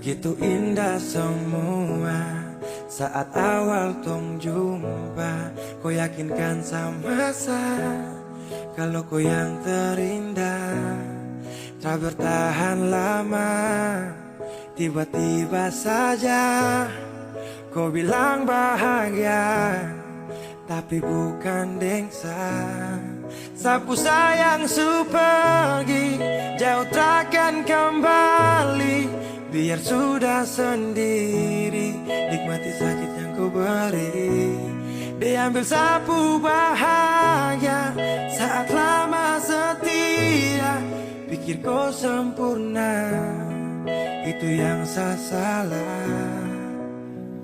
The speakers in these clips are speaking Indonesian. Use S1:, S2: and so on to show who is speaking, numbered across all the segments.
S1: Begitu indah semua saat awal tong jumpa. Kau yakinkan sama saya kalau kau yang terindah. Tak bertahan lama, tiba-tiba saja kau bilang bahagia, tapi bukan dengsa. Sapu sayang su pergi, jauh takkan kembali. Biar sudah sendiri, nikmati sakit yang kau beri. Diambil sapu bahagia saat lama setia. Pikir kau sempurna, itu yang saya salah.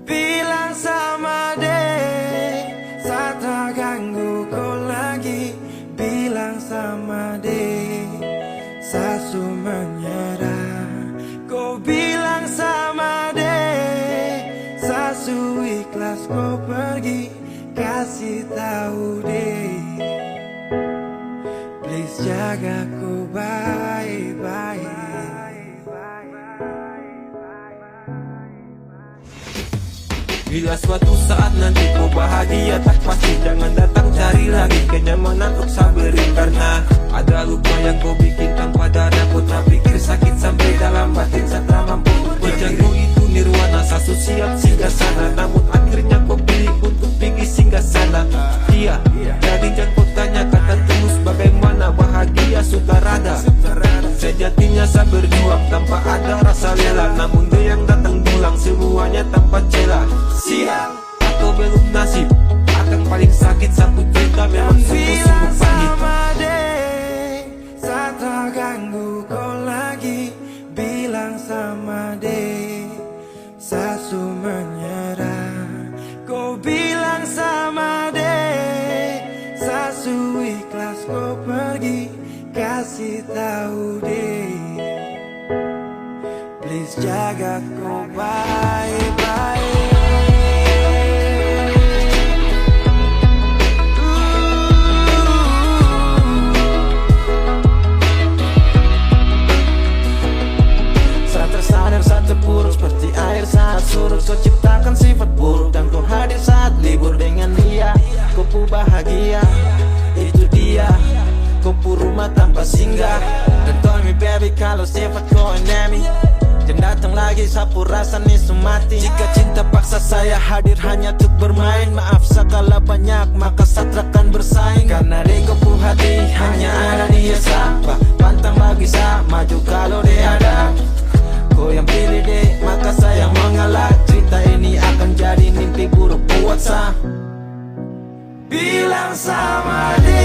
S1: Bilang sama dek, saya tak ganggu kau lagi. Bilang sama dek, saya su menyerah. Kau bilang sama dek, saya su ikhlas kau pergi. Kasih tahu dek, please jaga ku baik-baik.
S2: Bila suatu saat nanti kau bahagia, tak pasti jangan datang cari lagi kenyamanan untuk saberi. Karena ada luka yang kau bikin tanpa dana. Kau tak pikir sakit sampai dalam batin saya tak mampu berjanji itu nirwana. Sasu siap singgah sana, namun akhirnya kau pilih untuk pergi singgah sana. Iya, jadi jangan kau tanya kata terus bagaimana bahagia sudah rada. Sejatinya saya berjuang tanpa ada rasa rela, namun dia yang datang pulang semuanya tanpa celah. Sial atau belum nasib akan paling sakit satu cerita memang sungguh-sungguh pahit.
S1: Saya tak ganggu kau lagi. Bilang sama dek, saya su menyerah. Kau bilang sama dek, saya su ikhlas kau pergi. Kasih tahu dek, please jaga kau baik-baik.
S3: Buruk seperti air saat surut. Kau ciptakan sifat buruk dan kau hadir saat libur dengan dia. Kau pu bahagia, itu dia. Kau pu rumah tanpa singgah. Dan told me baby kalau sifat kau enemy. Jangan datang lagi sapu rasa nih sumati. Jika cinta paksa saya hadir hanya untuk bermain. Maaf sekala banyak maka satrakan bersaing. Karena di kau pu hati hanya ada dia sapa. Pantang bagi saya maju kalau dia ada. Kau yang pilih deh, maka saya mengalah. Cerita ini akan jadi mimpi buruk buat saya.
S1: Bilang sama dia,